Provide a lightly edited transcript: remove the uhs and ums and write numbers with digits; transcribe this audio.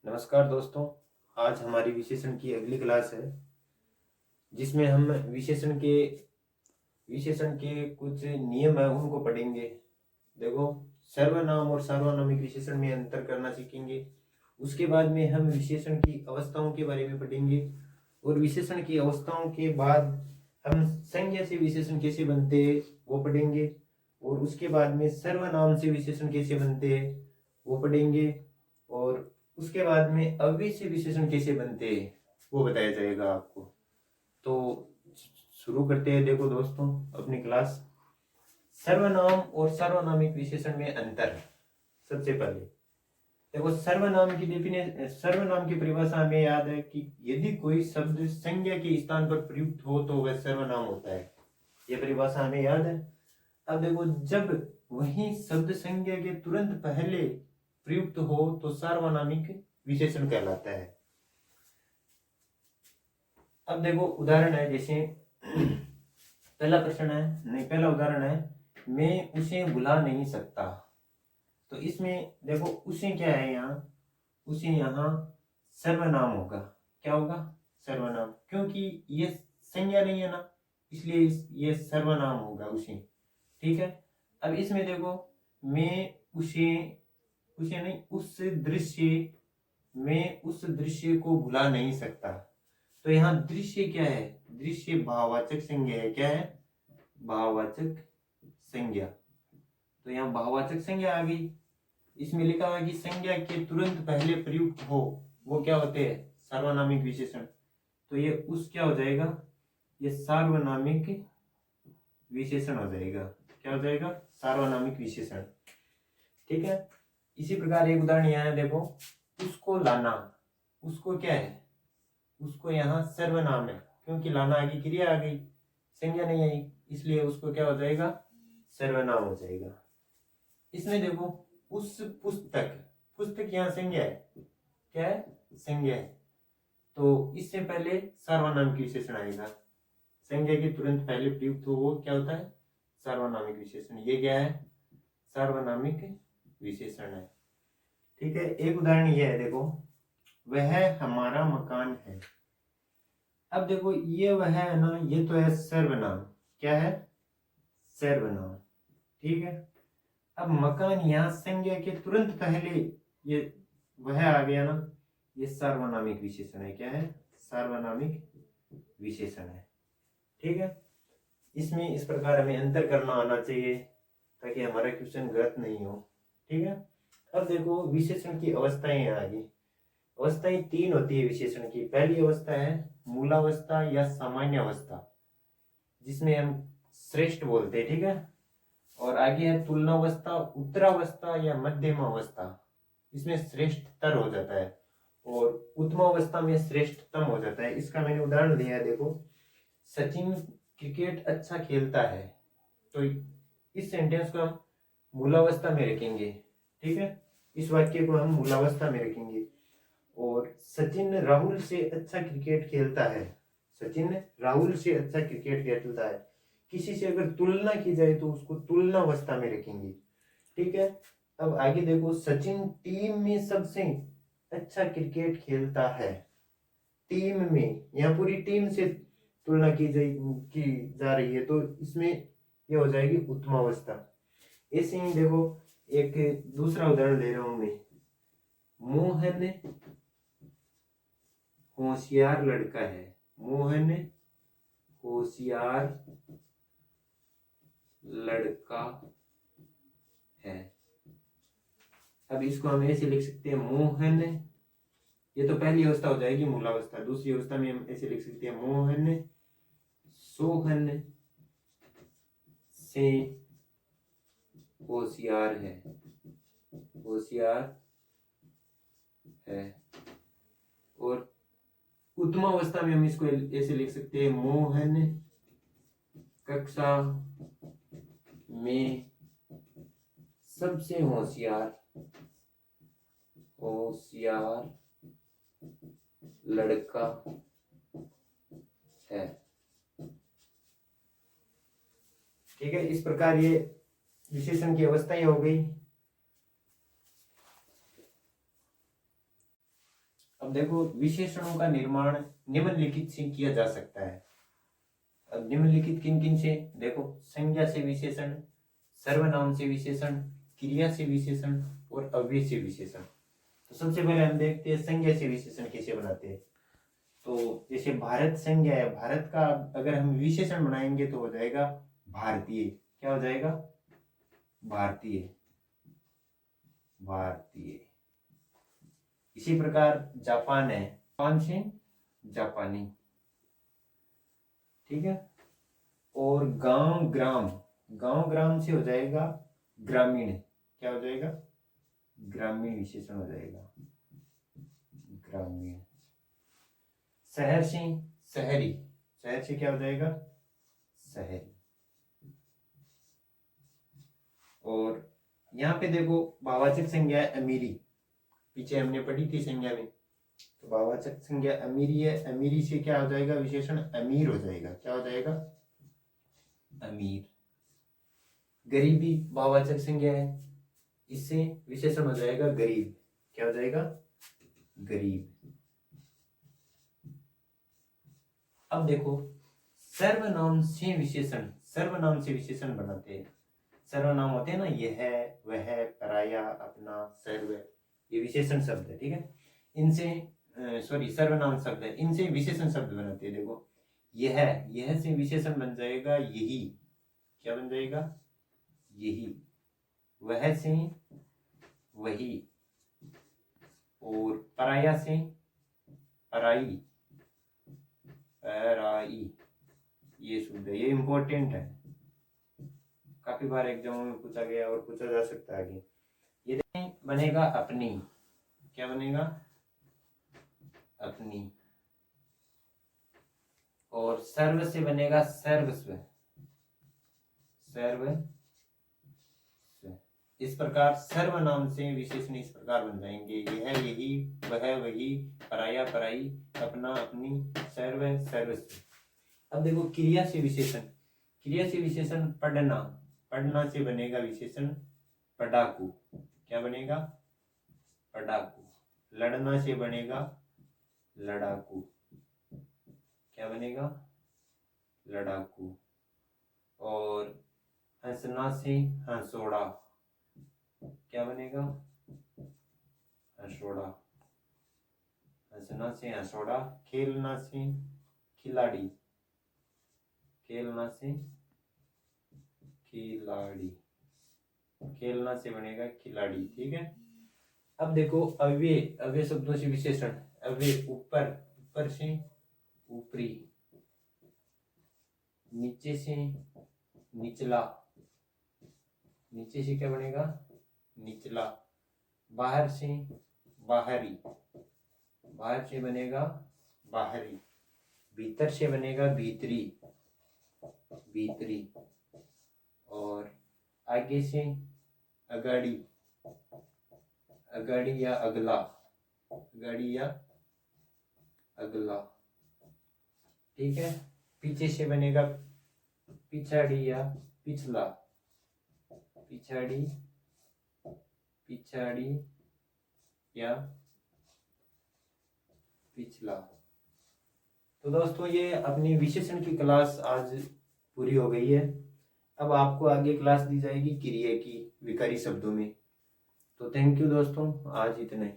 नमस्कार दोस्तों। आज हमारी विशेषण की अगली क्लास है जिसमें हम विशेषण के कुछ नियम है उनको पढ़ेंगे। देखो, सर्वनाम और सार्वनामिक विशेषण में अंतर करना सीखेंगे। उसके बाद में हम विशेषण की अवस्थाओं के बारे में पढ़ेंगे और विशेषण की अवस्थाओं के बाद हम संज्ञा से विशेषण कैसे बनते हैं वो पढ़ेंगे और उसके बाद में सर्वनाम से विशेषण कैसे बनते हैं वो पढ़ेंगे और उसके बाद में अव्यय से विशेषण कैसे बनते हैं वो बताया जाएगा आपको। तो शुरू करते हैं। देखो दोस्तों, अपनी क्लास। सर्वनाम और सार्वनामिक विशेषण में अंतर। सबसे पहले देखो, सर्वनाम की परिभाषा हमें याद है कि यदि कोई शब्द संज्ञा के स्थान पर प्रयुक्त हो तो वह सर्वनाम होता है। यह परिभाषा हमें याद है। अब देखो, जब वही शब्द संज्ञा के तुरंत पहले प्रयुक्त हो तो सार्वनामिक विशेषण कहलाता है। अब देखो, उदाहरण है, जैसे पहला उदाहरण है, मैं उसे भुला नहीं सकता। तो इसमें देखो, उसे क्या है, उसे यहाँ सर्वनाम होगा। क्या होगा? सर्वनाम, क्योंकि ये संज्ञा नहीं है ना, इसलिए ये सर्वनाम होगा उसे। ठीक है। अब इसमें देखो, मैं मैं उस दृश्य को भुला नहीं सकता। तो यहाँ दृश्य क्या है? दृश्य भाववाचक संज्ञा है। क्या है? भाववाचक संज्ञा। तो यहाँ भाववाचक संज्ञा आ गई। इसमें लिखा हुआ है कि संज्ञा के तुरंत पहले प्रयुक्त हो वो क्या होते हैं? सार्वनामिक विशेषण। तो ये उस क्या हो जाएगा? ये सार्वनामिक विशेषण हो जाएगा। क्या हो जाएगा? सार्वनामिक विशेषण। ठीक है। इसी प्रकार एक उदाहरण यहाँ है, देखो, उसको लाना। उसको क्या है? उसको यहाँ सर्वनाम है, क्योंकि लाना आगे क्रिया आ गई, संज्ञा नहीं आई, इसलिए उसको क्या हो जाएगा? सर्वनाम हो जाएगा। इसमें देखो, उस पुस्तक यहाँ संज्ञा है। क्या है? संज्ञा है। तो इससे पहले सार्वनामिक विशेषण आएगा। संज्ञा के तुरंत पहले प्रयुक्त हो वो क्या होता है? सार्वनामिक विशेषण। ये क्या है? सार्वनामिक विशेषण है। ठीक है। एक उदाहरण ये है, देखो, वह हमारा मकान है। अब देखो, ये वह है ना, ये तो है सर्वनाम। क्या है? सर्वनाम। ठीक है। अब मकान यहाँ संज्ञा के तुरंत पहले ये वह आ गया ना, ये सार्वनामिक विशेषण है। क्या है? सार्वनामिक विशेषण है। ठीक है। इसमें इस प्रकार हमें अंतर करना आना चाहिए ताकि हमारा क्वेश्चन गलत नहीं हो। ठीक है। अब देखो, विशेषण की अवस्थाएं आ गई। अवस्थाएं 3 होती है विशेषण की। पहली अवस्था है मूलावस्था या सामान्य अवस्था, जिसमें हम श्रेष्ठ बोलते हैं। ठीक है। और आगे है तुलनावस्था, उत्तरावस्था या मध्यम अवस्था, इसमें श्रेष्ठतर हो जाता है, और उत्तमावस्था में श्रेष्ठतम हो जाता है। इसका मैंने उदाहरण दिया है। देखो, सचिन क्रिकेट अच्छा खेलता है। तो इस सेंटेंस को हम मूलावस्था में रखेंगे। ठीक है। इस वाक्य को हम मूलावस्था में रखेंगे। और सचिन राहुल से अच्छा क्रिकेट खेलता है। सचिन राहुल से अच्छा क्रिकेट खेलता है। किसी से अगर तुलना की जाए तो उसको तुलनावस्था में रखेंगे। ठीक है। अब आगे देखो, सचिन टीम में सबसे अच्छा क्रिकेट खेलता है। टीम में, यहाँ पूरी टीम से तुलना की जा रही है, तो इसमें यह हो जाएगी उत्तमावस्था। ऐसे ही देखो, एक दूसरा उदाहरण ले रहा हूं मैं। मोहन होशियार लड़का है। मोहन होशियार लड़का है। अब इसको हम ऐसे लिख सकते हैं, मोहन, ये तो पहली अवस्था हो जाएगी मूलावस्था। दूसरी अवस्था में हम ऐसे लिख सकते हैं, मोहन सोहन से होशियार है। होशियार है। और उत्तम अवस्था में हम इसको ऐसे लिख सकते हैं, मोहन कक्षा में सबसे होशियार लड़का है। ठीक है। इस प्रकार ये विशेषण की अवस्थाएं हो गई। अब देखो विशेषणों का निर्माण निम्नलिखित से किया जा सकता है। अब निम्नलिखित किन किन से, देखो संज्ञा से विशेषण, सर्वनाम से विशेषण, क्रिया से विशेषण और अव्यय से विशेषण। तो सबसे पहले हम देखते हैं संज्ञा से विशेषण कैसे बनाते हैं। तो जैसे भारत संज्ञा है, भारत का अगर हम विशेषण बनाएंगे तो हो जाएगा भारतीय। क्या हो जाएगा? भारतीय, भारतीय। इसी प्रकार जापान है, जापान से जापानी, ठीक है। और गांव ग्राम, गांव ग्राम से हो जाएगा ग्रामीण। क्या हो जाएगा? ग्रामीण विशेषण हो जाएगा, ग्रामीण। शहर से शहरी, शहर से क्या हो जाएगा? शहरी। और यहाँ पे देखो भाववाचक संज्ञा है अमीरी, पीछे हमने पढ़ी थी संज्ञा में। तो भाववाचक संज्ञा अमीरी है, अमीरी से क्या हो जाएगा विशेषण? अमीर हो जाएगा। क्या हो जाएगा? अमीर। गरीबी भाववाचक संज्ञा है, इससे विशेषण हो जाएगा गरीब। क्या हो जाएगा? गरीब। अब देखो सर्वनाम से विशेषण, सर्वनाम से विशेषण बनाते हैं। सर्वनाम होते हैं ना, यह, वह, पराया, अपना, सर्व, ये विशेषण शब्द है, ठीक है। इनसे सॉरी सर्वनाम शब्द है, इनसे विशेषण शब्द बनाते हैं। देखो यह, यह से विशेषण बन जाएगा यही। क्या बन जाएगा? यही। वह से वही। और पराया से पराई, पराई, ये शुद्ध है, ये इंपॉर्टेंट है, काफी बार एग्जाम में पूछा गया और पूछा जा सकता है आगे। ये बनेगा अपनी। क्या बनेगा? अपनी। और सर्व से बनेगा सर्वस्व, सर्वस्व। इस प्रकार सर्वनाम से विशेषण इस प्रकार बन जाएंगे, यह, यही, वह, वही, पराया, पराई, अपना, अपनी, सर्व, सर्वस्व। अब देखो क्रिया से विशेषण, क्रिया से विशेषण पढ़ना, पढ़ना से बनेगा विशेषण पढ़ाकू। क्या बनेगा? पढ़ाकू। लड़ना से बनेगा लड़ाकू। क्या बनेगा? लड़ाकू। और हंसना से हंसोड़ा। क्या बनेगा? हंसोड़ा। हंसना से हंसोड़ा। खेलना से खिलाड़ी, खेलना से खिलाड़ी, खेलना से बनेगा खिलाड़ी, ठीक है। अब देखो अव्यय, अव्यय शब्दों से विशेषण, अव्यय ऊपर, ऊपर से ऊपरी, नीचे से निचला, नीचे से क्या बनेगा? निचला। बाहर से बाहरी, बाहर से बनेगा बाहरी। भीतर से बनेगा भीतरी, भीतरी। और आगे से अगाड़ी, अगाड़ी या अगला, अगाड़ी या अगला, ठीक है। पीछे से बनेगा पिछाड़ी या पिछला, पिछाड़ी, पिछाड़ी या पिछला। तो दोस्तों ये अपनी विशेषण की क्लास आज पूरी हो गई है। अब आपको आगे क्लास दी जाएगी क्रिया की विकारी शब्दों में। तो थैंक यू दोस्तों, आज इतना ही।